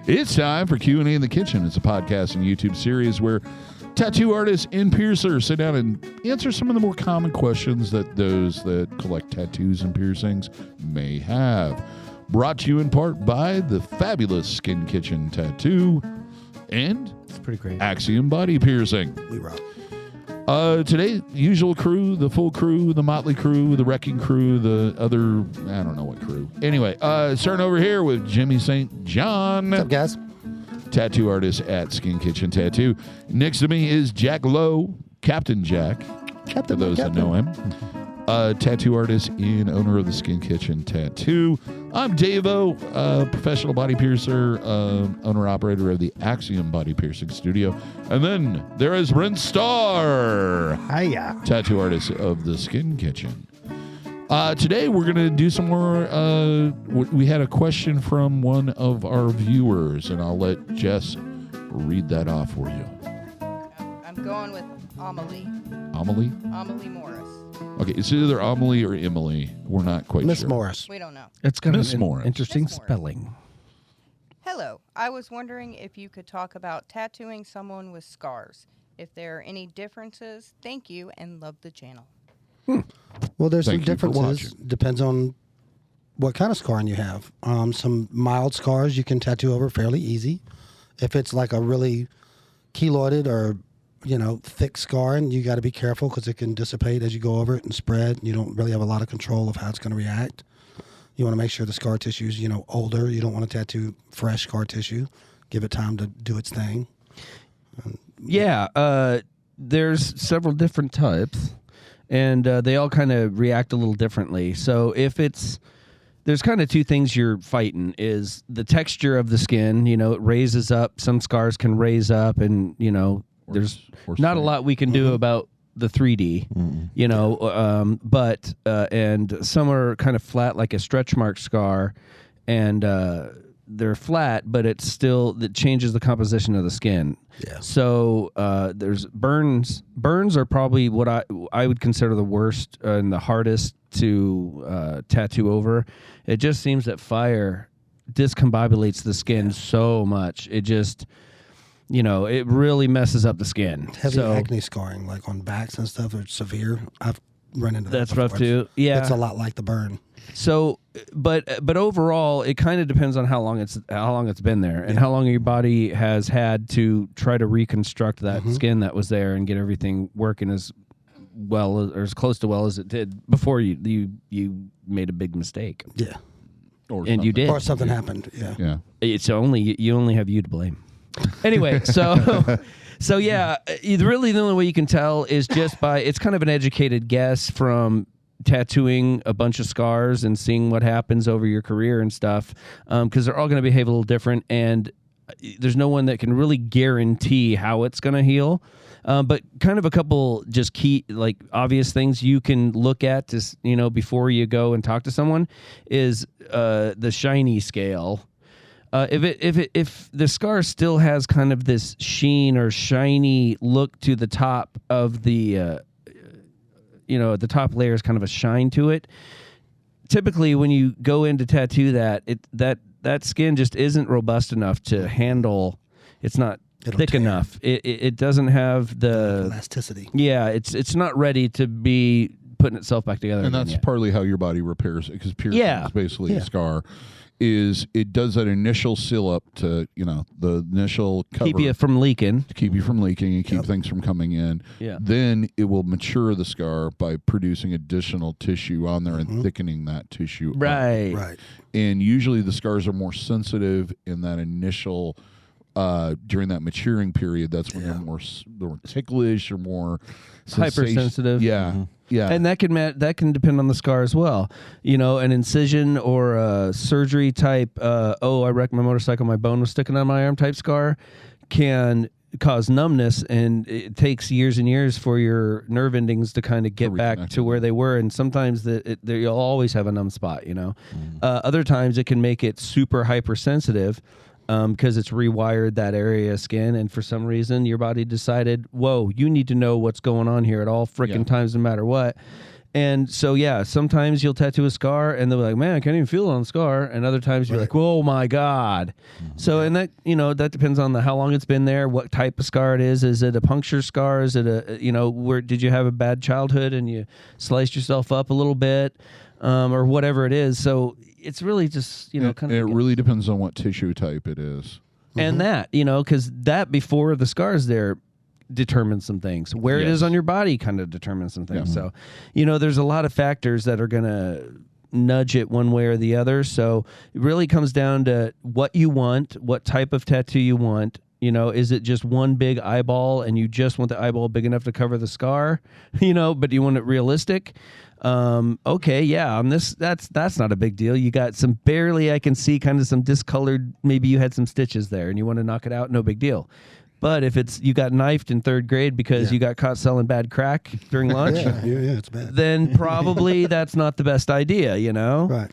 It's time for Q&A in the Kitchen. It's a podcast and YouTube series where tattoo artists and piercers sit down and answer some of the more common questions that those that collect tattoos and piercings may have. Brought to you in part by the fabulous Skin Kitchen Tattoo and it's pretty great. Axiom Body Piercing. We rock. Today, usual crew, the full crew, the motley crew, the wrecking crew, the other, I don't know what crew. Anyway, starting over here with Jimmy St. John. What's up, guys? Tattoo artist at Skin Kitchen Tattoo. Next to me is Jack Lowe, Captain Jack, for those that know him. Tattoo artist and owner of the Skin Kitchen Tattoo. I'm DaVo, professional body piercer, owner-operator of the Axiom Body Piercing Studio. And then there is Brent Starr, Hiya. tattoo artist of the Skin Kitchen. Today we're going to do some more, we had a question from one of our viewers, and I'll let Jess read that off for you. I'm going with Amelie. Amelie? Amelie Morris. Okay, it's either Amelie or Emily. We're not quite Miss sure. Morris. We don't know. It's got Miss an Morris. interesting Miss Morris. spelling. Hello. I was wondering if you could talk about tattooing someone with scars. If there are any differences, thank you and love the channel. Well, there's Thank some you for differences. watching. Depends on what kind of scarring you have. Some mild scars you can tattoo over fairly easy. If it's like a really keloided or thick scarring, you got to be careful because it can dissipate as you go over it and spread. You don't really have a lot of control of how it's going to react. You want to make sure the scar tissue is older. You don't want to tattoo fresh scar tissue. Give it time to do its thing. Yeah, there's several different types, and they all kind of react a little differently. So there's kind of two things you're fighting is the texture of the skin. It raises up. Some scars can raise up, and there's not a lot we can do about the 3D, but and some are kind of flat like a stretch mark scar, and they're flat, but it changes the composition of the skin. Yeah. So there's burns. Burns are probably what I would consider the worst and the hardest to tattoo over. It just seems that fire discombobulates the skin so much. It just it really messes up the skin. Heavy acne scarring, like on backs and stuff, are severe. I've run into that. That's before. rough too. Yeah, it's a lot like the burn. So, but overall, it kind of depends on how long it's been there and how long your body has had to try to reconstruct that skin that was there and get everything working as well or as close to well as it did before you made a big mistake. Yeah, and you did, or something happened. Yeah. It's you only have you to blame. Anyway, so yeah, really the only way you can tell is just by it's kind of an educated guess from tattooing a bunch of scars and seeing what happens over your career and stuff, because they're all going to behave a little different, and there's no one that can really guarantee how it's going to heal. But kind of a couple just key, like obvious things you can look at to before you go and talk to someone is the shiny scale. If the scar still has kind of this sheen or shiny look to the top of the the top layer is kind of a shine to it. Typically, when you go in to tattoo that skin just isn't robust enough to handle. It's not thick enough. It doesn't have the elasticity. Yeah, it's not ready to be putting itself back together. And that's partly how your body repairs it, because piercing is basically a scar. Is it does that initial seal up to the initial cover keep you from leaking, to keep you from leaking and keep things from coming in. Yeah. Then it will mature the scar by producing additional tissue on there and thickening that tissue. Right. Up. Right. And usually the scars are more sensitive in that initial during that maturing period. That's when they're more ticklish or more hypersensitive. Yeah. Yeah, and that can depend on the scar as well. An incision or a surgery type. I wrecked my motorcycle, my bone was sticking on my arm type scar, can cause numbness, and it takes years and years for your nerve endings to kind of get back to where they were. And sometimes you'll always have a numb spot. Other times it can make it super hypersensitive. Because it's rewired that area of skin, and for some reason your body decided, whoa, you need to know what's going on here at all frickin' times, no matter what. And so, yeah, sometimes you'll tattoo a scar and they'll be like, man, I can't even feel it on the scar. And other times you're like, oh my God. So, and that, that depends on how long it's been there, what type of scar it is. Is it a puncture scar? Is it where did you have a bad childhood and you sliced yourself up a little bit, or whatever it is. So it's really just, kind of. It really depends on what tissue type it is. And that, because that before the scars there determines some things. Where it is on your body kind of determines some things. So, there's a lot of factors that are going to nudge it one way or the other. So it really comes down to what you want, what type of tattoo you want. Is it just one big eyeball and you just want the eyeball big enough to cover the scar, but you want it realistic? Okay, yeah, on this, that's not a big deal. You got some barely, I can see kind of some discolored, maybe you had some stitches there and you want to knock it out, no big deal. But if you got knifed in 3rd grade because you got caught selling bad crack during lunch, it's bad. then probably that's not the best idea, Right.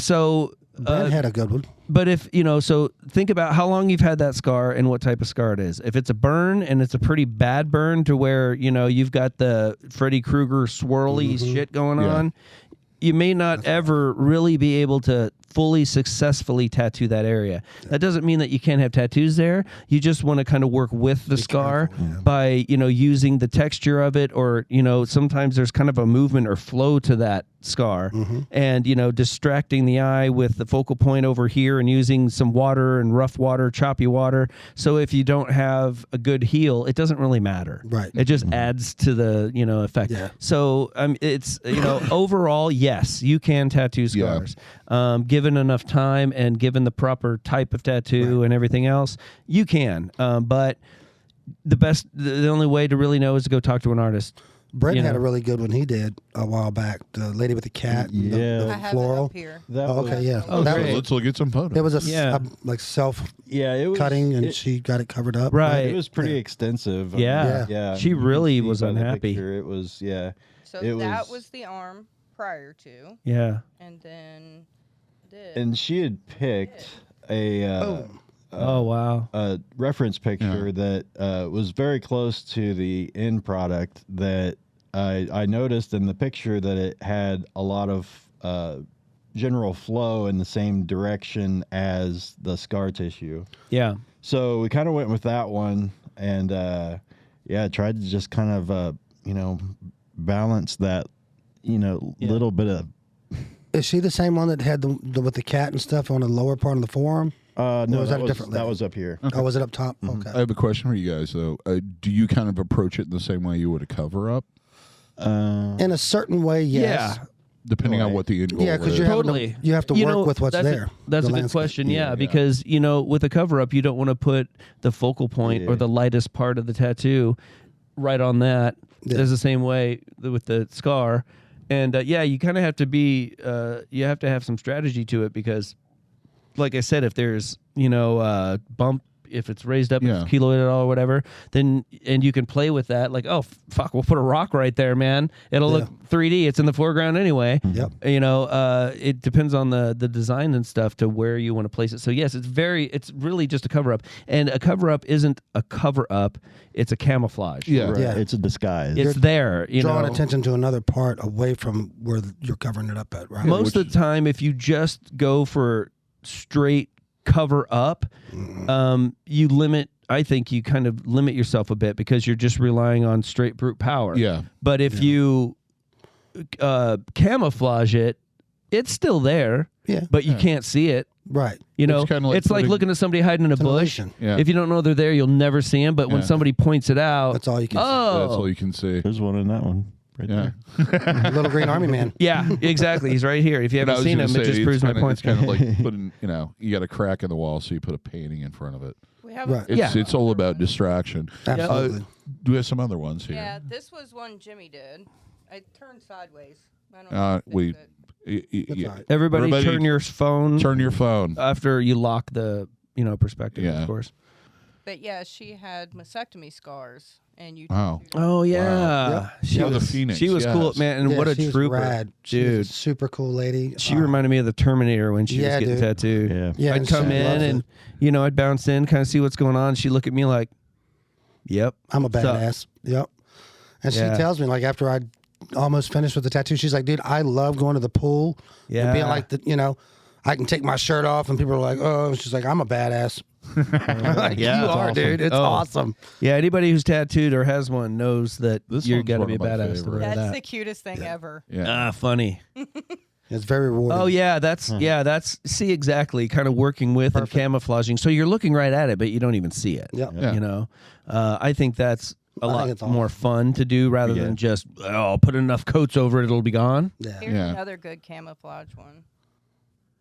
So Brent had a good one. But if, so think about how long you've had that scar and what type of scar it is. If it's a burn and it's a pretty bad burn to where, you've got the Freddy Krueger swirly shit going on, you may not ever really be able to fully successfully tattoo that area. That doesn't mean that you can't have tattoos there. You just want to kind of work with the scar by, using the texture of it, or, sometimes there's kind of a movement or flow to that scar, and distracting the eye with the focal point over here and using some water and rough water, choppy water. So if you don't have a good heel, it doesn't really matter. Right. It just adds to the effect. So it's overall, yes, you can tattoo scars. Given enough time and given the proper type of tattoo and everything else, you can. But the only way to really know is to go talk to an artist. Brent had a really good one he did a while back. The lady with the cat, and the I have floral. it up here. Let's look at some photos. It was a self cutting, and she got it covered up. Right. It was pretty extensive. Yeah. She really was unhappy. It was, So that was the arm prior to. Yeah. And then And she had picked a reference picture that was very close to the end product that I noticed in the picture that it had a lot of general flow in the same direction as the scar tissue. Yeah. So we kind of went with that one and tried to just kind of balance that little bit of. Is she the same one that had the with the cat and stuff on the lower part of the forearm? No, that was up here. Okay. Oh, was it up top? Mm-hmm. Okay. I have a question for you guys, though. Do you kind of approach it in the same way you would a cover-up? In a certain way, yes. Yeah. Depending on what the end goal is. Because you have to work with what's there. That's a good question, because, with a cover-up, you don't want to put the focal point or the lightest part of the tattoo right on that. Yeah. There's the same way with the scar. And, you kind of have to be, you have to have some strategy to it because, like I said, if there's, bump, if it's raised up, if it's keloid at all or whatever, then, and you can play with that, like, oh, fuck, we'll put a rock right there, man. It'll look 3D. It's in the foreground anyway. Yep. It depends on the design and stuff to where you want to place it. So, yes, it's really just a cover-up. And a cover-up isn't a cover-up. It's a camouflage. Yeah. Right. It's a disguise. It's there. Drawing attention to another part away from where you're covering it up at, right? Most of the time, if you just go for straight cover up, you limit. I think you kind of limit yourself a bit because you're just relying on straight brute power. Yeah. But if you camouflage it, it's still there. Yeah. But you can't see it. Right. It's like looking at somebody hiding in a bush. Yeah. If you don't know they're there, you'll never see them. But when somebody points it out, that's all you can see. That's all you can see. There's one in that one. Right there. Little green army man. Yeah, exactly. He's right here. If you haven't seen him, it just proves my point. It's kind of like putting, you got a crack in the wall, so you put a painting in front of it. We have It's all about distraction. Absolutely. Do we have some other ones here? Yeah, this was one Jimmy did. I turned sideways. I don't know. Everybody turn your phone. Turn your phone after you lock the perspective, of course. But yeah, she had mastectomy scars, and you. Wow. Oh yeah, wow. She was the Phoenix. She was cool, man, and what a trooper, rad. dude. She's a super cool lady. She reminded me of the Terminator when she was getting tattooed. Yeah. I'd come in and I'd bounce in, kind of see what's going on. She'd look at me like, "Yep, I'm a badass." Yep. And she tells me, like, after I almost finished with the tattoo, she's like, dude, I love going to the pool. Yeah. And being like, I can take my shirt off and people are like, oh, she's like, I'm a badass. Like, Yeah, you it's are, awesome. dude. It's Oh. awesome. Yeah, anybody who's tattooed or has one knows that This you're one's got to one be a of my badass to favorites. wear That's that. the cutest thing ever. Yeah. Ah, funny. It's very rewarding. Oh that's see exactly kind of working with and camouflaging. So you're looking right at it, but you don't even see it. Yep. Yeah. You know, I think that's a I think lot it's more awesome. fun to do rather than just put enough coats over it, it'll be gone. Yeah. Here's Yeah. another good camouflage one.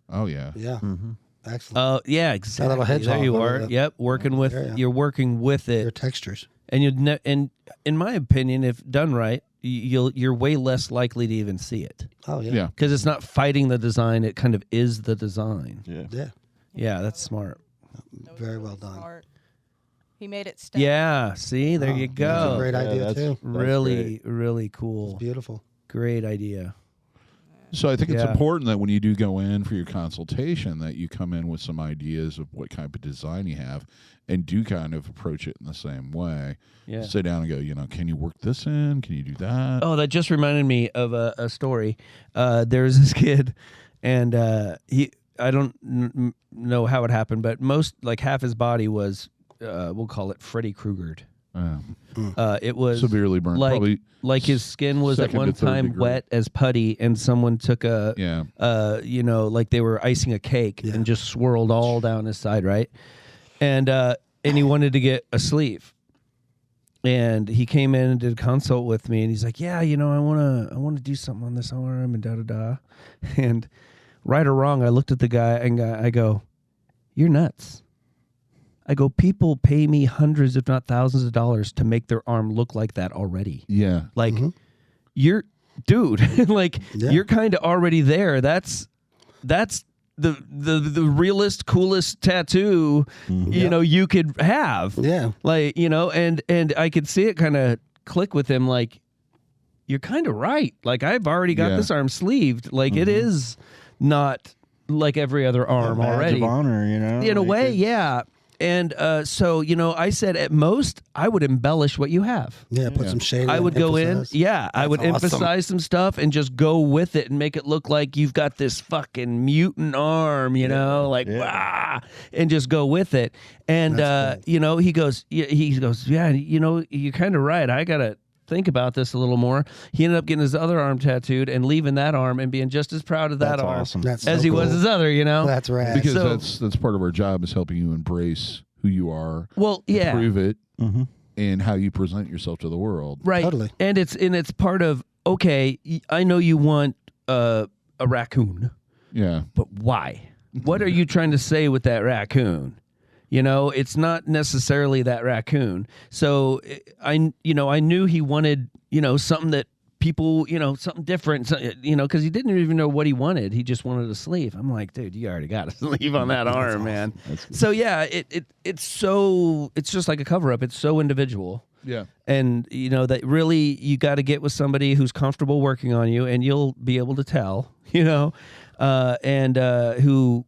Oh yeah. Yeah. Mm-hmm. Excellent. Yeah, exactly. little hedgehog There you over are. the- Yep, working with There, yeah. you're working with it, Your textures. and and in my opinion, if done right, you're way less likely to even see it Oh, yeah. Yeah. because it's not fighting the design; it kind of is the design. Yeah. Yeah. Yeah, that's smart. That was Very really well done. smart. He made it stand. Yeah, see, there you That's a go. great idea, that's- too. Really, really cool. Beautiful. Great idea. So I think it's Yeah. important that when you do go in for your consultation, that you come in with some ideas of what kind of design you have, and do kind of approach it in the same way. Yeah. Sit down and go, can you work this in? Can you do that? Oh, that just reminded me of a story. There's this kid, and I don't know how it happened, but like half his body was, we'll call it Freddy Kruegered. It was Severely burned. like Probably like his skin was at second one to third time degree. wet as putty, and someone took Yeah. like they were icing a cake and just swirled all down his side, right? And he wanted to get a sleeve. And he came in and did a consult with me, and he's like, "Yeah, I wanna do something on this arm and da da da." And right or wrong, I looked at the guy and I go, "You're nuts." I go, "People pay me hundreds, if not thousands of dollars to make their arm look like that already. Yeah. Like, you're, dude, like Yeah. you're kind of already there. That's the realest, coolest tattoo, you could have. Yeah. Like, and I could see it kind of click with him. Like, you're kind of right. Like, I've already got Yeah. this arm sleeved. Like, it is not like every other arm Badge already. of honor, In a like way, it's- yeah. And so, I said at most I would embellish what you have. Yeah. Put some shade in I it, would go in, emphasize. I would That's awesome. emphasize some stuff and just go with it and make it look like you've got this fucking mutant arm, wah, and just go with it. And That's he goes, yeah, you're kind of right. I gotta think about this a little more. He ended up getting his other arm tattooed and leaving that arm and being just as proud of that That's arm awesome. That's as so he was cool. his other. That's rad. Because So- that's part of our job is helping you embrace who you are, Well, yeah. prove it, Mhm. and how you present yourself to the world. Right. Totally. And it's part of, okay, I know you want a raccoon, Yeah. but why? What are you trying to say with that raccoon? It's not necessarily that raccoon. So I knew he wanted, something that people, something different, because he didn't even know what he wanted. He just wanted a sleeve. I'm like, dude, you already got a sleeve on that arm, man. So yeah, it's just like a cover up. It's so individual. Yeah. And that really you got to get with somebody who's comfortable working on you, and you'll be able to tell, and who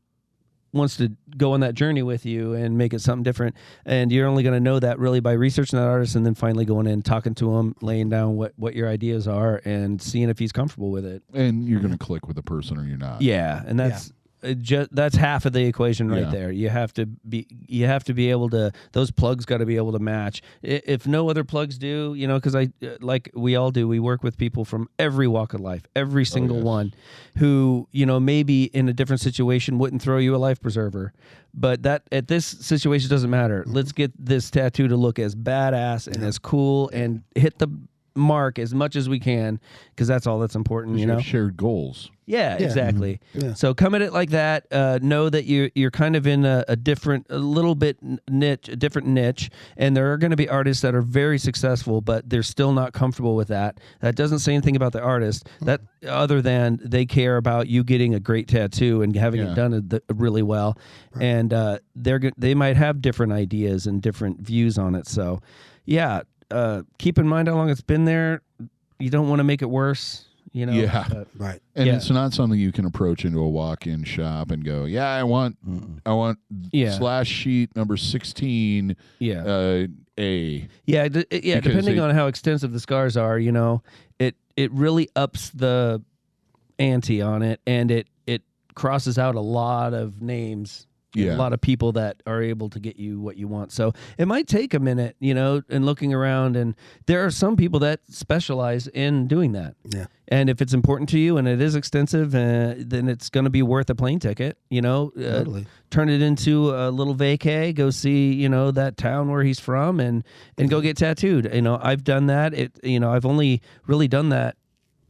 wants to go on that journey with you and make it something different. And you're only going to know that really by researching that artist and then finally going in, talking to him, laying down what your ideas are and seeing if he's comfortable with it. And you're going to click with the person or you're not. Yeah, and that's that's half of the equation right Yeah. there. You have to be able to, those plugs got to be able to match. If no other plugs do, because like we all do, we work with people from every walk of life, every single yes. one, who maybe in a different situation wouldn't throw you a life preserver, but that at this situation doesn't matter. Let's get this tattoo to look as badass and as cool and hit the mark as much as we can, because that's all that's important. You have shared goals. Yeah, exactly. Yeah. So come at it like that. Know that you're kind of in a different, a little bit niche, a different niche, and there are going to be artists that are very successful, but they're still not comfortable with that. That doesn't say anything about the artist, that other than they care about you getting a great tattoo and having it done really well, and they might have different ideas and different views on it. So, yeah, keep in mind how long it's been there. You don't want to make it worse. You know, Yeah. Right. And Yeah. it's not something you can approach into a walk-in shop and go, yeah, I want Yeah. slash sheet number 16 yeah. A. Yeah, depending they- on how extensive the scars are, you know, it really ups the ante on it, and it crosses out a lot of names, Yeah. a lot of people that are able to get you what you want. So it might take a minute, you know, and looking around, and there are some people that specialize in doing that. Yeah. And if it's important to you and it is extensive, then it's going to be worth a plane ticket, you know. Totally. Turn it into a little vacay, go see, you know, that town where he's from, and go get tattooed. You know, I've done that. I've only really done that,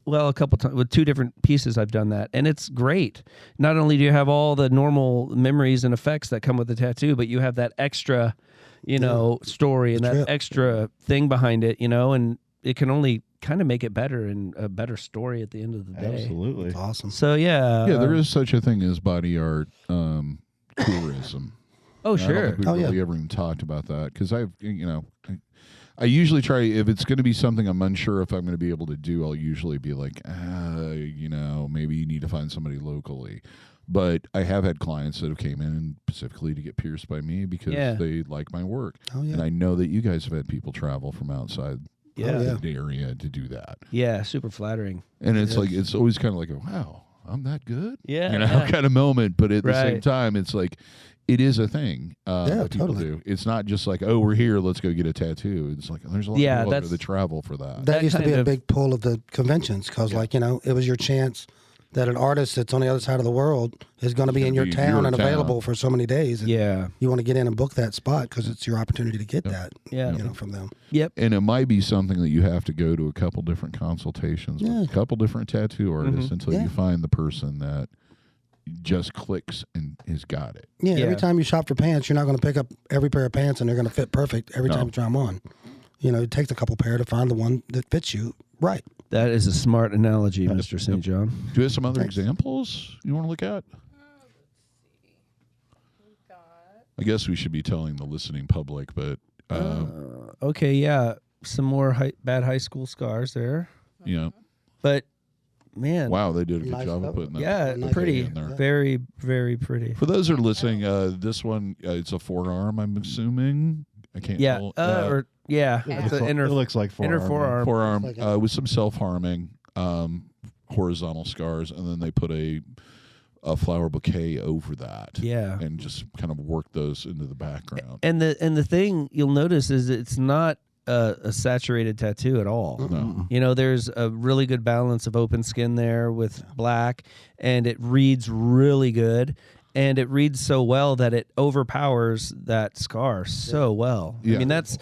well, a couple times with 2 different pieces. I've done that, and it's great. Not only do you have all the normal memories and effects that come with the tattoo, but you have that extra, you know, story and that trip. extra thing behind it, you know, and it can only kind of make it better and a better story at the end of the day. Absolutely. It's awesome. So yeah, Yeah, there is such a thing as body art tourism. Oh I don't sure. think we've Oh, yeah. really ever even talked about that because I usually try, if it's going to be something I'm unsure if I'm going to be able to do, I'll usually be like, maybe you need to find somebody locally. But I have had clients that have came in specifically to get pierced by me because Yeah. they like my work. Oh, yeah. And I know that you guys have had people travel from outside Yeah. Oh, yeah. the area to do that. Yeah, super flattering. And it's Yes. like, it's always kind of like, wow, I'm that good? Yeah, You know, yeah. kind of moment. But at the same Right. time, it's like, it is a thing Yeah, that people totally. do. It's not just like, oh, we're here, let's go get a tattoo. It's like, there's a lot Yeah, of people out there that's- that travel for that. That That used to be kind a of- big pull of the conventions because, it was your chance that an artist that's on the other side of the world is going to be in your be town your and town. available for so many days. And Yeah. you want to get in and book that spot because it's your opportunity to get that. Yeah. From them. Yep. And it might be something that you have to go to a couple different consultations with a couple different tattoo artists until Yeah. you find the person that just clicks and has got it. Yeah, Yeah. every time you shop for pants, you're not going to pick up every pair of pants and they're going to fit perfect every time you try them on. It takes a couple pair to find the one that fits you right. That is a smart analogy, Mr. St. John. Do you have some other examples you want to look at? I guess we should be telling the listening public, but Okay, yeah. Some more bad high school scars there. But, man. wow, they did a good Nice job of cover. putting that. Yeah, Nice pretty. in there. Very, very pretty. For those that are listening, this one it's a forearm. I'm assuming. I can't. Yeah. tell. It's an It looks like inner forearm. forearm. forearm with some self-harming horizontal scars, and then they put a flower bouquet over that. Yeah. and just kind of work those into the background. And the thing you'll notice is it's not a saturated tattoo at all. No. There's a really good balance of open skin there with black, and it reads really good. And it reads so well that it overpowers that scar so well. Yeah. I mean, that's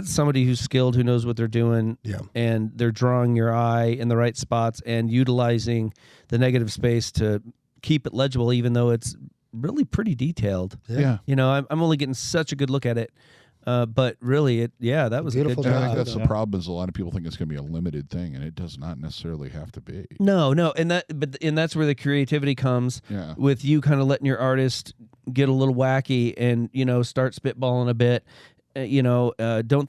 somebody who's skilled, who knows what they're doing. Yeah. And they're drawing your eye in the right spots and utilizing the negative space to keep it legible, even though it's really pretty detailed. Yeah. I'm only getting such a good look at it. But really, that was Beautiful a good And I job. think that's the problem is a lot of people think it's going to be a limited thing, and it does not necessarily have to be. No, and that's where the creativity comes. Yeah. With you kind of letting your artist get a little wacky and start spitballing a bit. Don't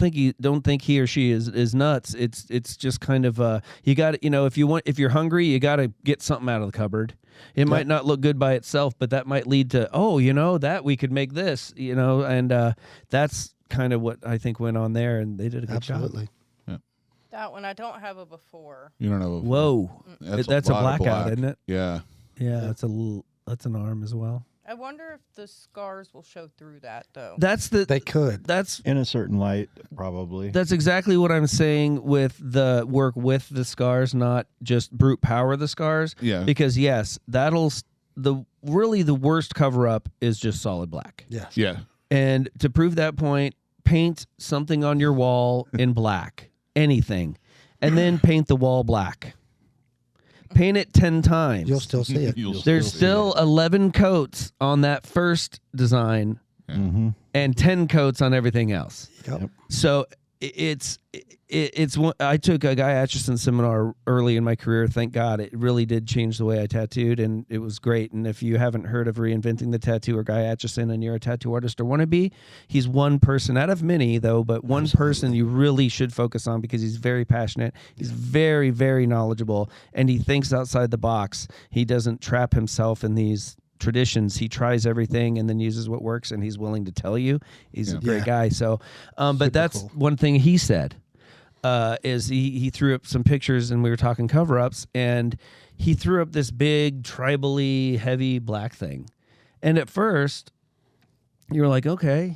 think he or she is nuts. It's just kind of you got if you're hungry, you got to get something out of the cupboard. It might not look good by itself, but that might lead to that we could make this, and that's kind of what I think went on there, and they did a good Absolutely. job. That one I don't have a before. You don't know. Whoa, that's a lot of blackout, black. isn't it? Yeah. Yeah, that's an arm as well. I wonder if the scars will show through that though. They could. That's In a certain light, probably. That's exactly what I'm saying with the work with the scars, not just brute power the scars. Yeah. Because yes, the worst cover up is just solid black. Yes. Yeah. And to prove that point, paint something on your wall in black, anything, and then paint the wall black. Paint it 10 times. You'll still see it. There's still 11 coats on that first design Mm-hmm. and 10 coats on everything else. Yep. So I took a Guy Atchison seminar early in my career. Thank God, it really did change the way I tattooed, and it was great. And if you haven't heard of Reinventing the Tattoo or Guy Atchison, and you're a tattoo artist or want to be, he's one person out of many, though, but one person you really should focus on because he's very passionate. He's very, very knowledgeable, and he thinks outside the box. He doesn't trap himself in these traditions. He tries everything and then uses what works, and he's willing to tell you. He's a great guy. So, but that's cool. One thing he said. Is he threw up some pictures and we were talking cover-ups, and he threw up this big tribally heavy black thing. And at first you were like, okay,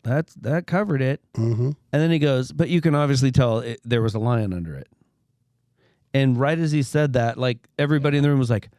that covered it. Mm-hmm. And then he goes, but you can obviously tell there was a lion under it. And right as he said that, like everybody in the room was like,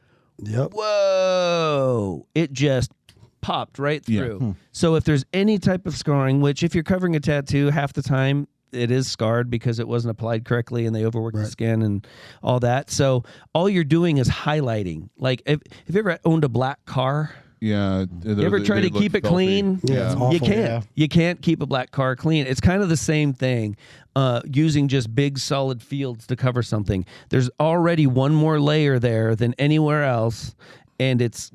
yep. Whoa, it just popped right through. Yeah. So if there's any type of scarring, which if you're covering a tattoo, half the time it is scarred because it wasn't applied correctly and they overworked the skin and all that. So all you're doing is highlighting. Like, if you ever owned a black car? Yeah. You ever try to keep it clean? Yeah, it's awful. You can't. Yeah. You can't keep a black car clean. It's kind of the same thing, using just big solid fields to cover something. There's already one more layer there than anywhere else, and it's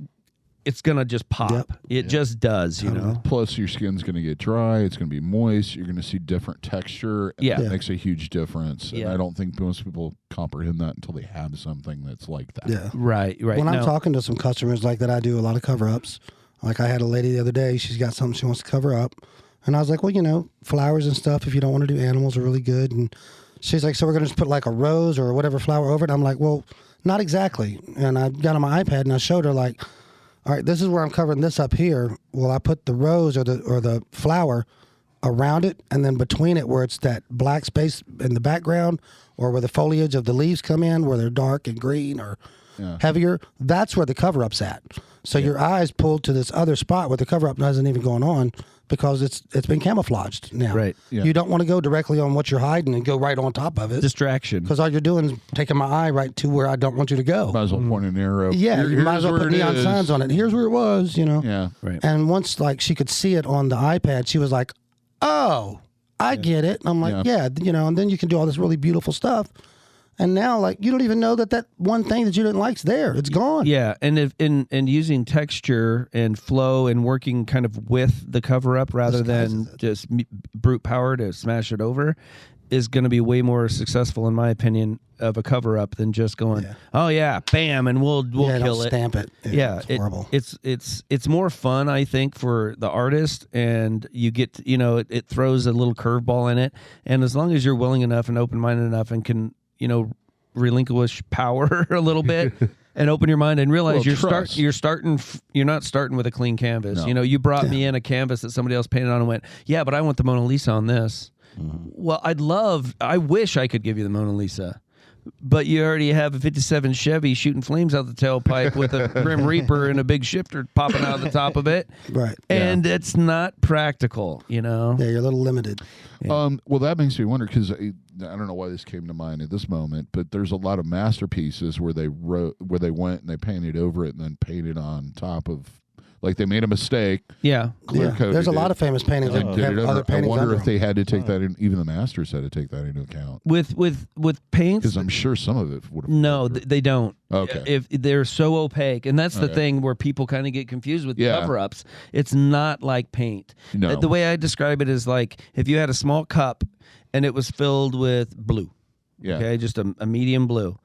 going to just pop. Yep. It just does, you know. Plus, your skin's going to get dry. It's going to be moist. You're going to see different texture. And that makes a huge difference. And I don't think most people comprehend that until they have something that's like that. Yeah. Right. When I'm talking to some customers like that, I do a lot of cover-ups. Like I had a lady the other day. She's got something she wants to cover up. And I was like, well, flowers and stuff, if you don't want to do animals, are really good. And she's like, so we're going to just put like a rose or whatever flower over it? And I'm like, well, not exactly. And I got on my iPad and I showed her like, all right, this is where I'm covering this up here. Well, I put the rose or the flower around it, and then between it where it's that black space in the background, or where the foliage of the leaves come in, where they're dark and green or heavier, that's where the cover-up's at. So your eyes pulled to this other spot where the cover-up isn't even going on because it's been camouflaged now. Right. Yeah. You don't want to go directly on what you're hiding and go right on top of it. Distraction. Because all you're doing is taking my eye right to where I don't want you to go. Might as well point an arrow. Yeah, you might as well put neon signs on it. Here's where it was, Yeah. Right. And once like she could see it on the iPad, she was like, oh, I get it. And I'm like, and then you can do all this really beautiful stuff. And now, like, you don't even know that one thing that you didn't like's there. It's gone. Yeah, and and using texture and flow and working kind of with the cover-up rather than just brute power to smash it over is going to be way more successful, in my opinion, of a cover-up than just going, oh, yeah, bam, and we'll kill it. Stamp it. Yeah, it's horrible. It's more fun, I think, for the artist, and you get, it throws a little curveball in it. And as long as you're willing enough and open-minded enough and can, relinquish power a little bit and open your mind and realize you're not starting with a clean canvas. No. You brought me in a canvas that somebody else painted on and went, yeah, but I want the Mona Lisa on this. Mm-hmm. Well, I wish I could give you the Mona Lisa, but you already have a 57 Chevy shooting flames out the tailpipe with a Grim Reaper and a big shifter popping out of the top of it. Right. And it's not practical, Yeah, you're a little limited. Yeah. Well, that makes me wonder, because I don't know why this came to mind at this moment, but there's a lot of masterpieces where they went and they painted over it and then painted on top of, like they made a mistake. Yeah. There's a lot of famous paintings that have other paintings. I wonder if they had to take that in, even the masters had to take that into account. With paints? Because I'm sure some of it would have. No, they don't. Okay. If they're so opaque, and that's the thing where people kind of get confused with cover-ups. It's not like paint. No. The way I describe it is like if you had a small cup and it was filled with blue. Yeah. Okay, just a medium blue.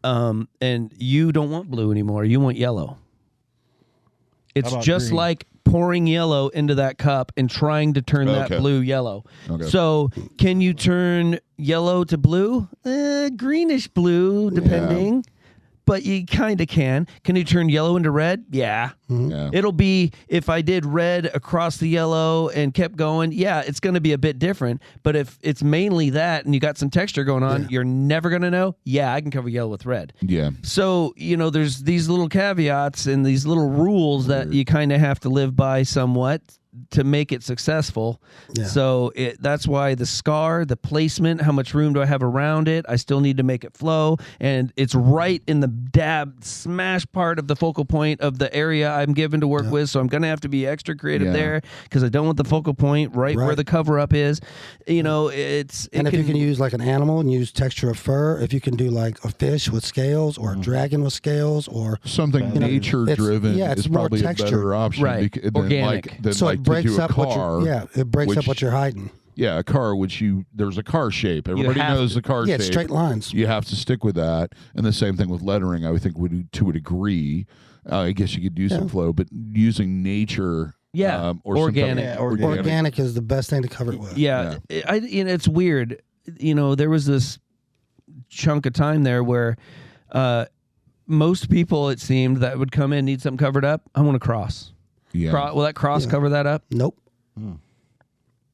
And you don't want blue anymore. You want yellow. It's just green? Like pouring yellow into that cup and trying to turn that blue yellow. Okay. So can you turn yellow to blue? Greenish blue, depending. Yeah. But you kind of can. Can you turn yellow into red? Yeah. Mm-hmm. Yeah. It'll be, if I did red across the yellow and kept going, it's going to be a bit different. But if it's mainly that and you got some texture going on, you're never going to know, I can cover yellow with red. Yeah. So, there's these little caveats and these little rules that you kind of have to live by somewhat to make it successful. Yeah. So that's why the scar, the placement, how much room do I have around it? I still need to make it flow, and it's right in the dab smash part of the focal point of the area I'm given to work with. So I'm going to have to be extra creative there because I don't want the focal point right where the cover up is. You know, if you can use like an animal and use texture of fur, if you can do like a fish with scales or a dragon with scales or something nature driven, it's is probably a better option. Right. Than Organic. Than so like it breaks to do a up car, it breaks up what you're hiding. Yeah, a car, there's a car shape. Everybody knows the car shape. Yeah, straight lines. You have to stick with that. And the same thing with lettering, I would think, to a degree. I guess you could do some flow, but using nature. Or organic. Organic is the best thing to cover it with. It's weird. You know, there was this chunk of time there where most people, it seemed, that would come in, need something covered up. I want a cross. Yeah. Will that cross cover that up? Nope.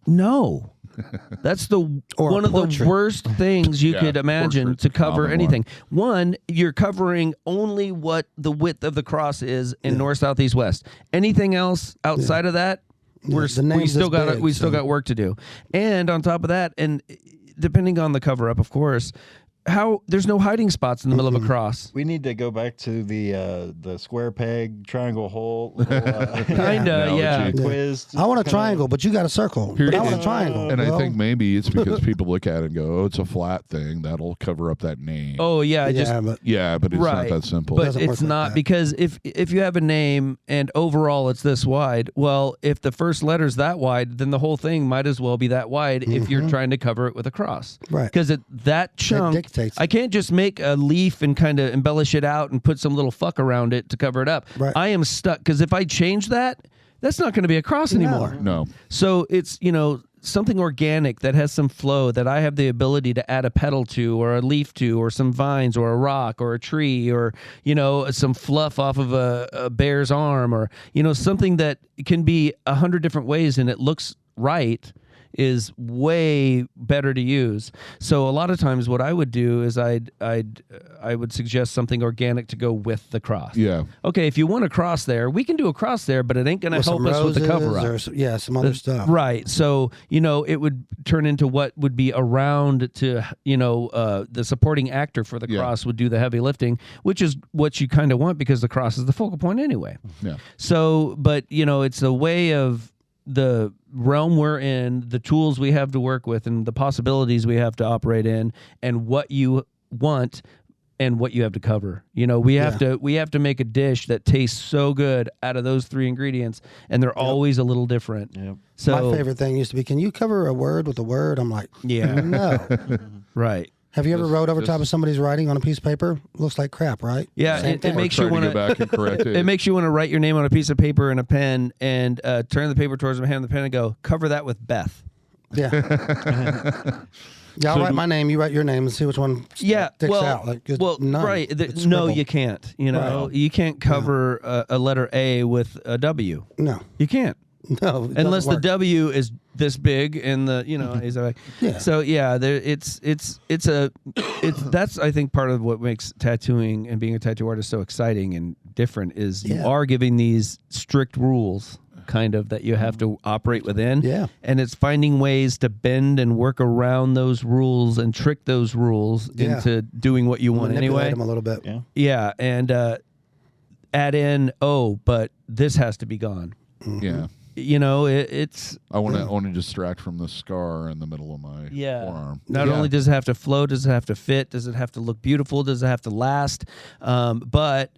No. That's one of the worst things you could imagine to cover anything. One, you're covering only what the width of the cross is in north, south, east, west. Anything else outside of that, we still got work to do. And on top of that, and depending on the cover up, of course, there's no hiding spots in the middle of a cross. We need to go back to the square peg, triangle hole. Kinda, quiz. I want a triangle, but you got a circle. But I want a triangle. And I think maybe it's because people look at it and go, "Oh, it's a flat thing that'll cover up that name." Oh yeah, but it's not that simple. But it's not because if you have a name and overall it's this wide, well, if the first letter's that wide, then the whole thing might as well be that wide if you're trying to cover it with a cross, right? Because that chunk. I can't just make a leaf and kind of embellish it out and put some little fuck around it to cover it up. Right. I am stuck because if I change that, that's not going to be a cross anymore. No. So it's, something organic that has some flow that I have the ability to add a petal to or a leaf to or some vines or a rock or a tree or, some fluff off of a bear's arm or, something that can be 100 different ways and it looks right. Is way better to use. So a lot of times what I would do is I would suggest something organic to go with the cross. Yeah. Okay, if you want a cross there, we can do a cross there, but it ain't going to help us with the cover up. Some other stuff. Right. So, it would turn into what would be around to, the supporting actor for the cross would do the heavy lifting, which is what you kind of want because the cross is the focal point anyway. Yeah. So, but, it's a way of the realm we're in, the tools we have to work with, and the possibilities we have to operate in, and what you want and what you have to cover. We have to make a dish that tastes so good out of those three ingredients, and they're always a little different. Yep. So my favorite thing used to be, can you cover a word with a word? I'm like, no. Right. Have you ever wrote over top of somebody's writing on a piece of paper? Looks like crap, right? Yeah, it makes you want to go back and correct it. It makes you want to write your name on a piece of paper and a pen and turn the paper towards them, hand the pen, and go, cover that with Beth. Yeah. I'll write my name, you write your name, and see which one sticks out. Right. No, you can't. You can't cover a letter A with a W. No. You can't. No, unless the W is this big and the is like so that's I think part of what makes tattooing and being a tattoo artist so exciting and different is you are giving these strict rules kind of that you have to operate within, and it's finding ways to bend and work around those rules and trick those rules into doing what you want anyway. Them a little bit. And add in but this has to be gone. Yeah. It's. I want to distract from the scar in the middle of my forearm. Not only does it have to flow, does it have to fit, does it have to look beautiful, does it have to last, but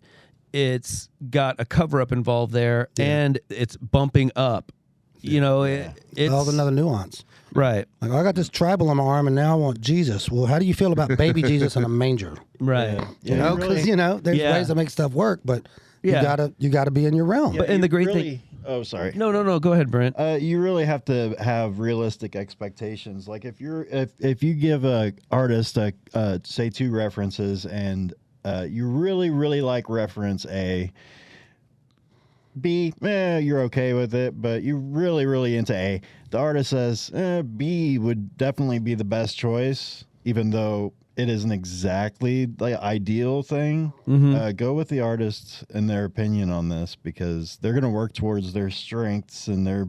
it's got a cover up involved there, and it's bumping up. It's another nuance. Right. Like, I got this tribal on my arm, and now I want Jesus. Well, how do you feel about baby Jesus in a manger? Right. Because there's ways to make stuff work, but you gotta be in your realm. But and the great thing. Oh, sorry. No. Go ahead, Brent. You really have to have realistic expectations. Like if you give a artist say 2 references and you really really like reference A, B, you're okay with it, but you're really really into A. The artist says B would definitely be the best choice, even though it isn't exactly the ideal thing, go with the artist and their opinion on this, because they're going to work towards their strengths and their,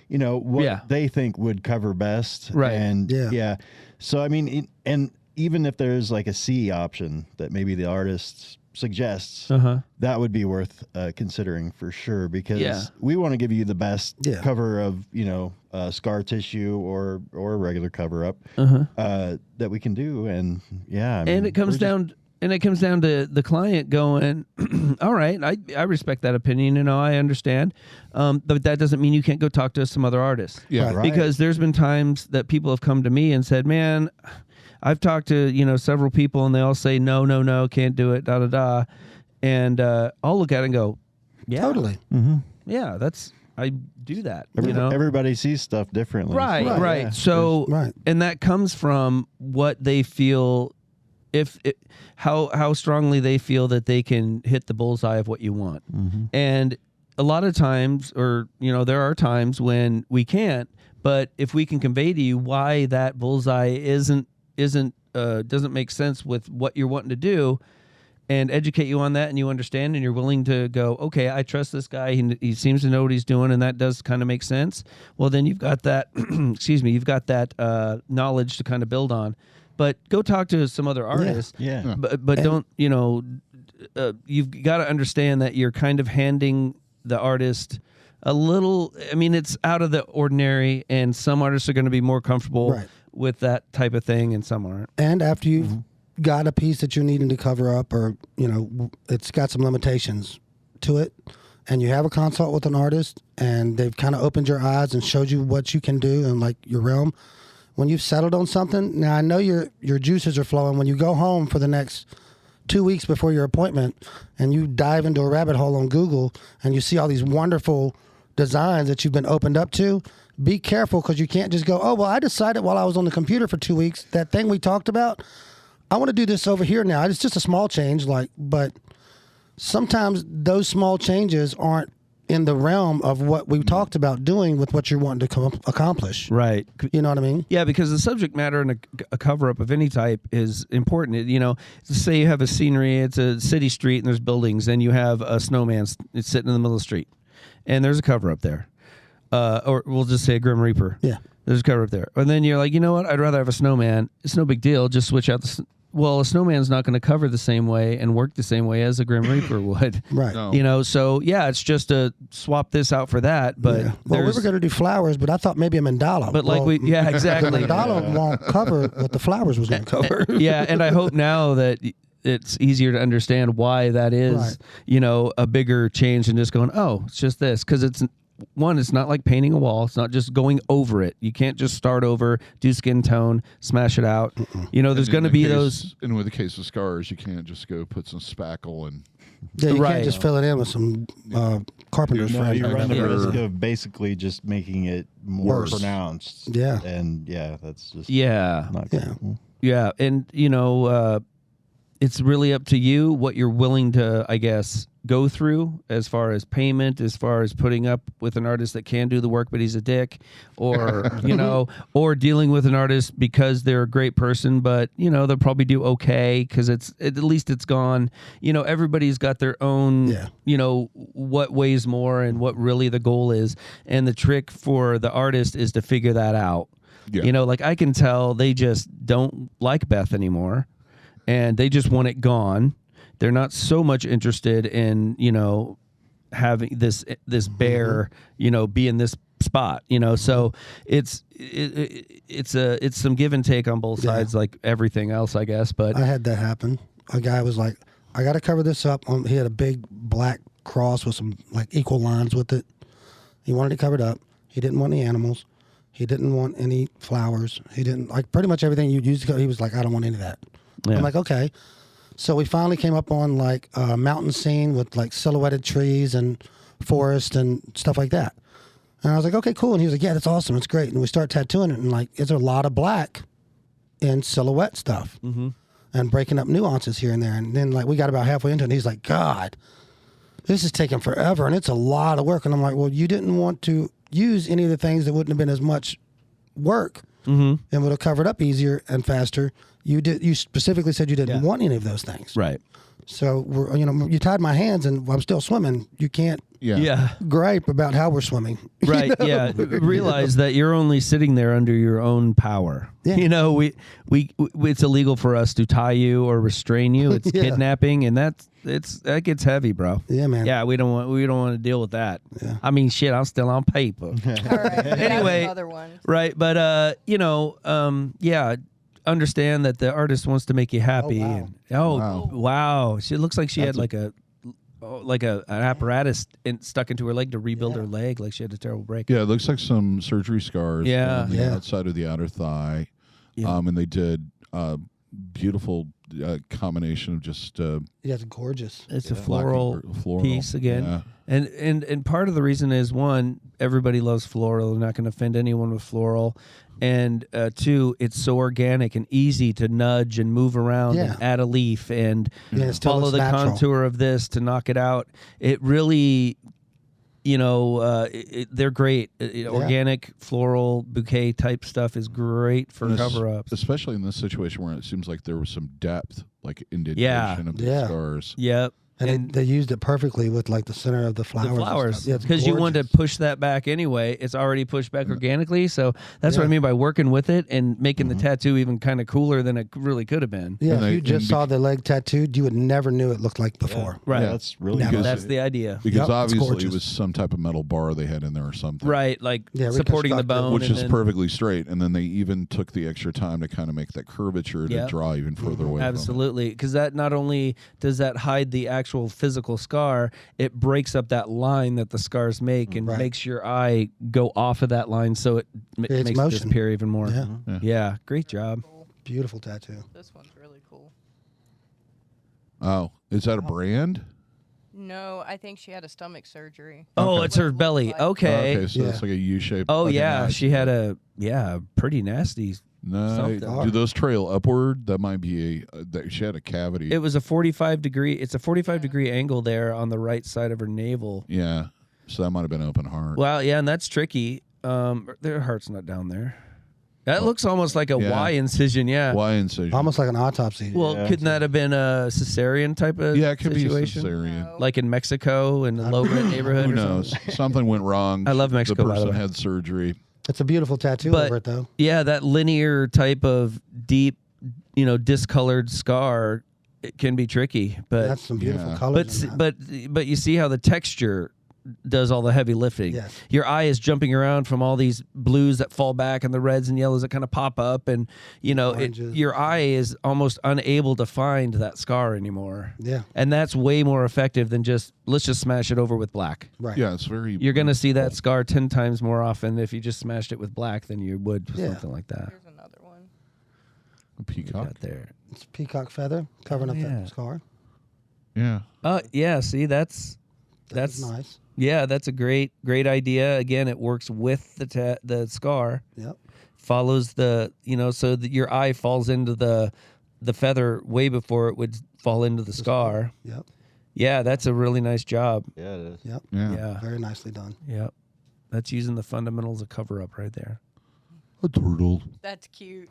what they think would cover best. Right. And so, I mean, and even if there's like a C option that maybe the artist suggests, that would be worth considering for sure, because we want to give you the best cover of scar tissue or a regular cover up that we can do. And I mean, and it comes down to the client going, all right, I respect that opinion, I understand, but that doesn't mean you can't go talk to some other artists. Right. Because there's been times that people have come to me and said, man, I've talked to, several people and they all say, no, can't do it, And I'll look at it and go, yeah. Totally. Yeah, I do that. Everybody sees stuff differently. Right. Yeah. So, and that comes from what they feel, how strongly they feel that they can hit the bullseye of what you want. And a lot of times, or, there are times when we can't, but if we can convey to you why that bullseye doesn't make sense with what you're wanting to do, and educate you on that, and you understand, and you're willing to go, okay, I trust this guy. He seems to know what he's doing, and that does kind of make sense. Well, then you've got that. You've got that knowledge to kind of build on. But go talk to some other artists. Yeah. But don't you've got to understand that you're kind of handing the artist a little. I mean, it's out of the ordinary, and some artists are going to be more comfortable with that type of thing, and some aren't. And after you've got a piece that you're needing to cover up, or it's got some limitations to it, and you have a consult with an artist, and they've kind of opened your eyes and showed you what you can do in like your realm. When you've settled on something, now I know your juices are flowing. When you go home for the next 2 weeks before your appointment, and you dive into a rabbit hole on Google, and you see all these wonderful designs that you've been opened up to, be careful, because you can't just go, oh, well, I decided while I was on the computer for 2 weeks, that thing we talked about, I want to do this over here now. It's just a small change, but sometimes those small changes aren't in the realm of what we talked about doing with what you're wanting to accomplish. Right. You know what I mean? Yeah, because the subject matter in a cover-up of any type is important. Say you have a scenery, it's a city street, and there's buildings, and you have a snowman it's sitting in the middle of the street, and there's a cover-up there. Or we'll just say a Grim Reaper. Yeah. There's a cover up there. And then you're like, you know what? I'd rather have a snowman. It's no big deal. Just switch out a snowman's not going to cover the same way and work the same way as a Grim Reaper would. Right. No. So it's just to swap this out for that. But well, we were going to do flowers, but I thought maybe a mandala. But exactly. Mandala won't cover what the flowers was going to cover. And I hope now that it's easier to understand why that is, a bigger change than just going, oh, it's just this. Because it's not like painting a wall. It's not just going over it. You can't just start over, do skin tone, smash it out. There's going to be those. And with the case of scars, you can't just go put some spackle and. Yeah, you can't just fill it in with some carpenter's friend. You run the risk of basically just making it more pronounced. Yeah. And that's just not cool. Yeah. And, it's really up to you what you're willing to, I guess, go through as far as payment, as far as putting up with an artist that can do the work but he's a dick, or or dealing with an artist because they're a great person but they'll probably do okay because at least it's gone. Everybody's got their own what weighs more and what really the goal is, and the trick for the artist is to figure that out. Like I can tell they just don't like Beth anymore and they just want it gone. They're not so much interested in, having this bear, be in this spot, So it's some give and take on both sides, like everything else, I guess. But I had that happen. A guy was like, I got to cover this up. He had a big black cross with some like equal lines with it. He wanted it covered up. He didn't want any animals. He didn't want any flowers. He didn't like pretty much everything you used to go. He was like, I don't want any of that. I'm like, okay. So we finally came up on like a mountain scene with like silhouetted trees and forest and stuff like that. And I was like, okay, cool. And he was like, yeah, that's awesome. It's great. And we start tattooing it, and like, it's a lot of black in silhouette stuff and breaking up nuances here and there. And then like we got about halfway into it, and he's like, God, this is taking forever and it's a lot of work. And I'm like, well, you didn't want to use any of the things that wouldn't have been as much work and would have covered up easier and faster. You specifically said you didn't want any of those things. Right. So you tied my hands and I'm still swimming. You can't Yeah. gripe about how we're swimming. Right. Yeah. Realize that you're only sitting there under your own power. Yeah. You know, we it's illegal for us to tie you or restrain you. It's kidnapping, and that gets heavy, bro. Yeah, man. Yeah, we don't want to deal with that. Yeah. I mean, shit, I'm still on paper. All right. we got Anyway, some other ones. Right, but understand that the artist wants to make you happy. wow. And, wow. She looks like she had like an apparatus stuck into her leg to rebuild her leg, like she had a terrible break. Yeah, it looks like some surgery scars on the Yeah. outside of the outer thigh. Yeah. And they did beautiful combination of just Yeah, it's gorgeous. It's a floral piece again. Yeah. And part of the reason is, one, everybody loves floral. They're not going to offend anyone with floral. And two, it's so organic and easy to nudge and move around and add a leaf and it still follow looks the natural. contour of this to knock it out. It really, they're great. Organic floral bouquet type stuff is great for cover-ups. Especially in this situation where it seems like there was some depth, like indentation of the scars. Yep. And they used it perfectly with like the center of the flowers. The flowers, Yeah, it's because you wanted to gorgeous. push that back anyway. It's already pushed back organically, so that's what I mean by working with it and making the tattoo even kind of cooler than it really could have been. Yeah, And if you just saw the leg tattooed, you would never knew it looked like before. Right. Yeah, that's really Never. good. That's the idea. Because Yep, it's obviously it gorgeous. was some type of metal bar they had in there or something. Right, like Yeah, supporting the reconstructed. bone, Which and is then- perfectly straight. And then they even took the extra time to kind of make that curvature to Yep. draw even further away Absolutely, because that not only does that hide the actual physical scar, it breaks up that line that the scars make and Right. makes your eye go off of that line, so it Creates makes it motion. disappear even more. Yeah. Yeah, great job. Beautiful tattoo. This one's really cool. from. Oh, is that a brand? No, I think she had a stomach surgery. Oh, Okay. it's her What it belly. looks like. Okay. Okay, so Yeah. it's like a U shape. Oh like an yeah, eye. she had a pretty nasty. No, something. do those trail upward? That might be she had a cavity. It was a 45 degree. It's a 45 degree angle there on the right side of her navel. yeah, so that might have been open heart. Well, yeah, and that's tricky. Their heart's not down there. That looks almost like a yeah. Y incision. Yeah. Why incision? Almost like an autopsy. Well, Yeah. couldn't that have been a cesarean type of yeah, it could situation? be cesarean. No. Like in Mexico in the low rent neighborhood. Who or knows? something? Something went wrong. I love Mexico, The by the person way. had surgery. it's a beautiful tattoo But- over it, though. Yeah, that linear type of deep, discolored scar, it can be tricky. But That's some beautiful yeah. colors. in that. but you see how the texture does all the heavy lifting. Yes. Your eye is jumping around from all these blues that fall back and the reds and yellows that kind of pop up, and Oranges. your eye is almost unable to find that scar anymore. Yeah. And that's way more effective than let's just smash it over with black. Right. Yeah, it's very. You're going to see that scar 10 times more often if you just smashed it with black than you would with Yeah. something like that. Here's another one. A peacock. Got there. It's a peacock feather covering up yeah. that scar. Yeah. Yeah, see that's That's nice. yeah, that's a great idea. Again, it works with the scar. Yep. Follows the so that your eye falls into the feather way before it would fall into the scar. Yep. Yeah, that's a really nice job. Yeah, it is. Yep. Yeah. Yeah. Very nicely done. Yep. That's using the fundamentals of cover up right there. A turtle. That's cute.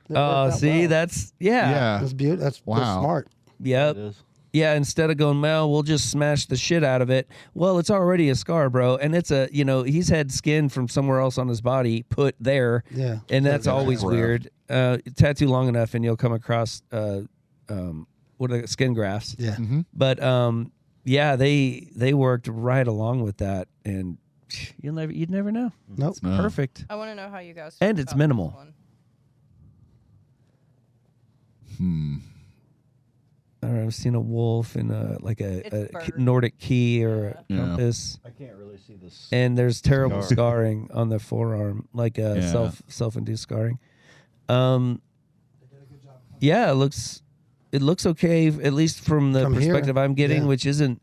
It Oh, worked out see, well. that's Yeah. That's beautiful. That's Wow. smart. Yep. It is. Yeah, instead of going, well, we'll just smash the shit out of it. Well, it's already a scar, bro. And it's he's had skin from somewhere else on his body put there. Yeah. And that's Yeah, always graft. weird. Tattoo long enough and you'll come across skin grafts. Yeah. Mm-hmm. But yeah, they worked right along with that, and you'd never know. Nope. No. Perfect. I want to know how you guys. And feel it's about minimal. this one. I don't know, I've seen a wolf in like It's a bird. Nordic key or a Yeah. compass, I can't really see this. and there's terrible Scar. scarring on the forearm, like Yeah. self-induced scarring. Yeah, it looks okay, at least from the From here, perspective I'm getting, yeah. which isn't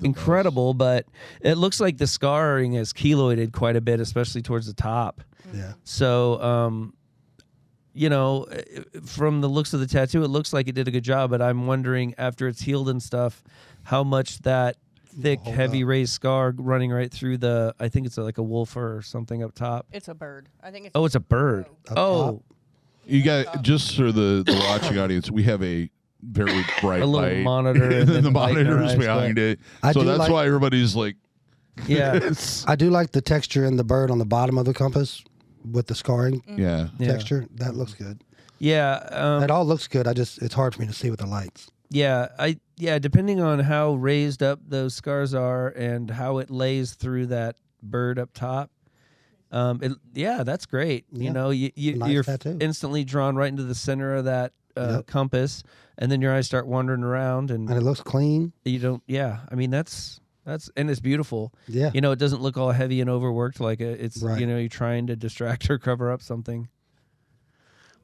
incredible, but it looks like the scarring has keloided quite a bit, especially towards the top. Yeah. So, from the looks of the tattoo, it looks like it did a good job, but I'm wondering after it's healed and stuff, how much that thick, hold heavy up. raised scar running right through the. I think it's like a wolf or something up top. It's a bird. I think it's. Oh, it's a bird. Up Oh, top? You got, just for the watching audience, we have a very bright a little light. monitor and and then the light in our monitors eyes, behind but- it. I So do that's like- why everybody's like, yeah, I do like the texture in the bird on the bottom of the compass with the scarring yeah. Yeah. texture. That looks good. yeah. It all looks good. It's hard for me to see with the lights. Yeah, depending on how raised up those scars are and how it lays through that bird up top. That's great. Yeah. You know, Nice you're tattoo. instantly drawn right into the center of that Yep. compass, and then your eyes start wandering around, and And it looks clean. you don't. Yeah, I mean that's and it's beautiful. Yeah. You know, it doesn't look all heavy and overworked like it's. Right. You know, you're trying to distract or cover up something.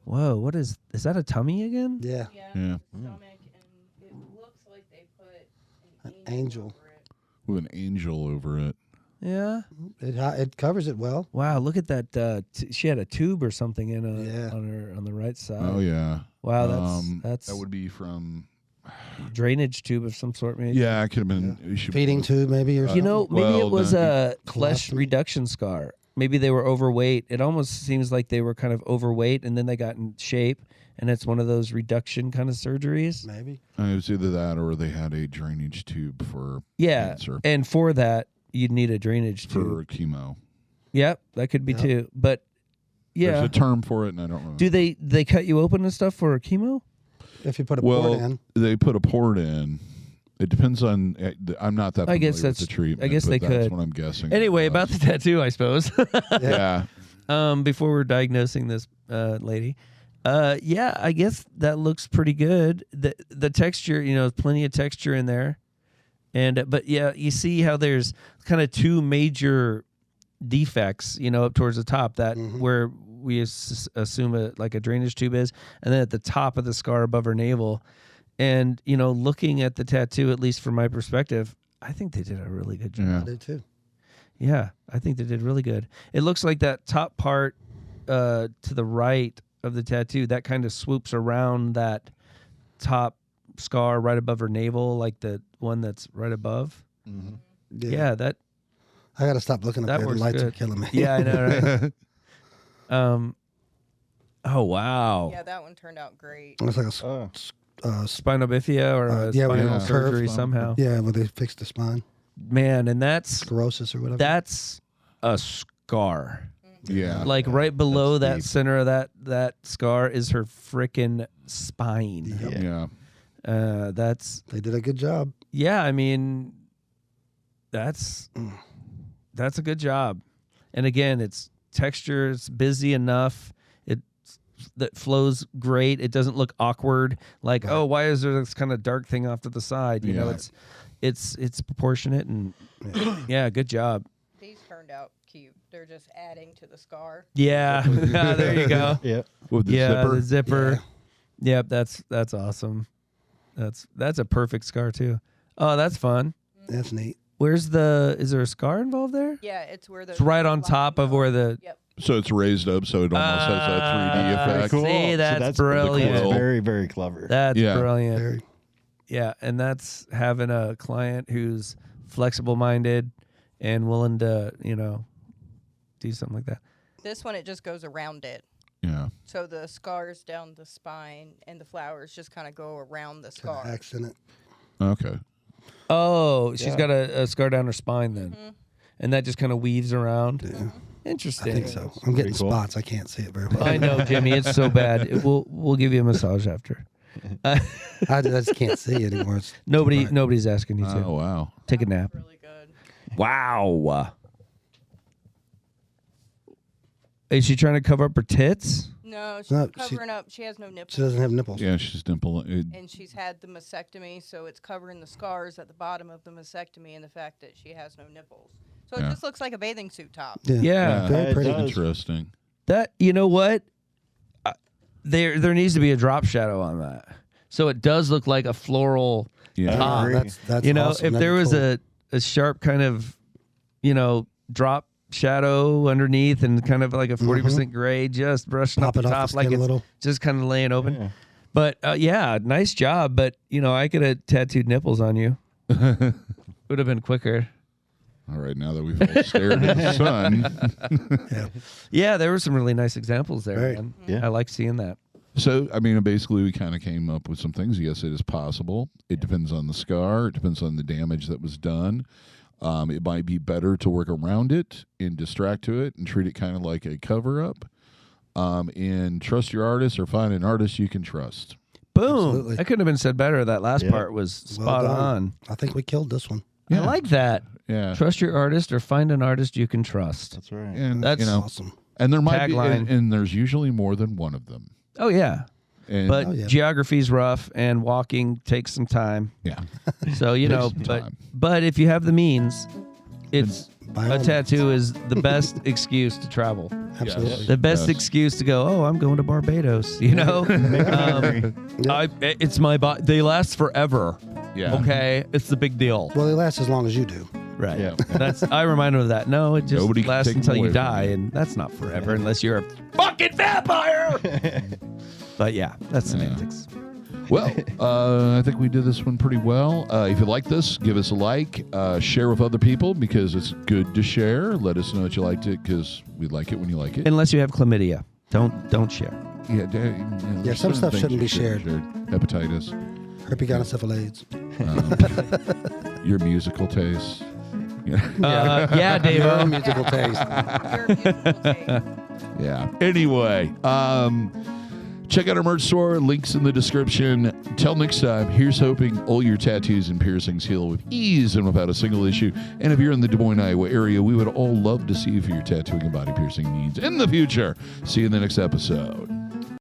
Whoa, what is that? A tummy again? Yeah. Yeah. Yeah. Stomach, and it looks like they put An angel. over it. With an angel over it. Yeah. It covers it well. Wow, look at that. She had a tube or something in Yeah. on the right side. Oh, yeah. Wow, that's That would be from, drainage tube of some sort, maybe. yeah, it could have been. You should- Feeding tube maybe or You something. know, maybe Well, it was no, a flesh colostomy? reduction scar. Maybe they were overweight. It almost seems like they were kind of overweight and then they got in shape, and it's one of those reduction kind of surgeries. Maybe. It was either that or they had a drainage tube for Yeah, cancer, and for that you'd need a drainage tube. for chemo. Yep, that could be Yep. too. But There's yeah, a term for it, and I don't remember. do they cut you open and stuff for chemo? If you put a well, port in. they put a port in. It depends on. I'm not that familiar I guess with that's- the treatment. I guess but they that's could. what I'm guessing. Anyway, it about was. the tattoo, I suppose. yeah. Before we're diagnosing this lady, I guess that looks pretty good. The texture, you know, plenty of texture in there, and but yeah, you see how there's kind of two major defects, you know, up towards the top that where we assume like a drainage tube is, and then at the top of the scar above her navel, and you know, looking at the tattoo, at least from my perspective, I think they did a really good job. Yeah. I do too. Yeah, I think they did really good. It looks like that top part to the right of the tattoo, that kind of swoops around that top scar right above her navel, like the one that's right above. Yeah, that I got to stop looking up that there. The works lights are good. killing me. Yeah, I know, right? Oh wow. Yeah, that one turned out great. It's like a Spinal bifida or a yeah, with a spinal curve. surgery somehow. yeah, where they fixed the spine, Man, and that's sclerosis or whatever. that's a scar. Yeah. Like right below that deep. center of that scar is her frickin' spine. Yep. Yeah. That's They did a good job. yeah. I mean, that's a good job. And again, it's texture. It's busy enough. That flows great. It doesn't look awkward. Like oh, why is there this kind of dark thing off to the side? You know, Yeah. it's proportionate and yeah, good job. These turned out cute. They're just adding to the scar. Yeah, there you go. Yeah. With the Yeah, zipper. the zipper. Yep, that's awesome. That's a perfect scar too. Oh, that's fun. That's neat. Is there a scar involved there? Yeah, it's where the. It's right on top of where the. Yep. So it's raised up, so it almost has a 3D effect. cool. See, that's brilliant. That's very, very clever. That's Yeah. brilliant. Very. Yeah, and that's having a client who's flexible minded and willing to, you know, do something like that. This one, it just goes around it. Yeah. So the scars down the spine and the flowers just kind of go around the scar. Accent it. Okay. Oh, she's got a scar down her spine then. And that just kind of weaves around. Yeah. Interesting. I think so. I'm getting cool. spots. I can't see it very well. I know, Jimmy. It's so bad. We'll give you a massage after. I just can't see anymore. It's bright. Nobody's asking you to Oh wow. take a nap. Really good. Wow. Is she trying to cover up her tits? No, she's No, covering up. She has no nipples. She doesn't have nipples. Yeah, she's dimple. And she's had the mastectomy, so it's covering the scars at the bottom of the mastectomy and the fact that she has no nipples. So Yeah. it just looks like a bathing suit top. Yeah. Very it pretty. does. Interesting. That you know what? There needs to be a drop shadow on that, so it does look like a floral. Yeah. I agree. That's You know, awesome. if That'd there be was cool. a sharp kind of, you know, drop shadow underneath and kind of like a 40% gray, just brushing Pop up the it off top the like skin a it's little. just kind of laying open. Yeah. But yeah, nice job. But you know, I could have tattooed nipples on you. Would have been quicker. All right, now that we've all stared at the sun. Yeah. Yeah, there were some really nice examples there. Right. Man. Yeah. I like seeing that. So, I mean, basically, we kind of came up with some things. Yes, it is possible. It depends on the scar. It depends on the damage that was done. It might be better to work around it and distract to it and treat it kind of like a cover-up. And trust your artist or find an artist you can trust. Boom. Absolutely. That couldn't have been said better. That last Yeah. part was Well spot done. on. I think we killed this one. Yeah. I like that. Yeah. Trust your artist or find an artist you can trust. That's right. And, That's Awesome. and there might be, Tagline. and there's usually more than one of them. Oh, yeah. And But Oh, yeah. geography's rough and walking takes some time. yeah, So, you know, some but time. but if you have the means, it's By all a means. tattoo is the best excuse to travel. Absolutely. The best Yes. excuse to go, oh, I'm going to Barbados, you know? It's my body. They last forever. Yeah. Okay? It's the big deal. Well, they last as long as you do. Right. Yeah. I remind them of that. No, it just Nobody can lasts take them until you away from die, you. and that's not forever unless you're a fucking vampire. But yeah, that's semantics. Well, I think we did this one pretty well. If you like this, give us a like. Share with other people because it's good to share. Let us know that you liked it because we like it when you like it. Unless you have chlamydia, don't share. Yeah, there's some certain stuff things shouldn't you be shared. Hepatitis, Herpes, your musical taste. Yeah. Yeah, Your Dave. musical taste. Your musical taste. Yeah. Anyway, check out our merch store. Links in the description. Till next time, here's hoping all your tattoos and piercings heal with ease and without a single issue. And if you're in the Des Moines, Iowa area, we would all love to see you for your tattooing and body piercing needs in the future. See you in the next episode.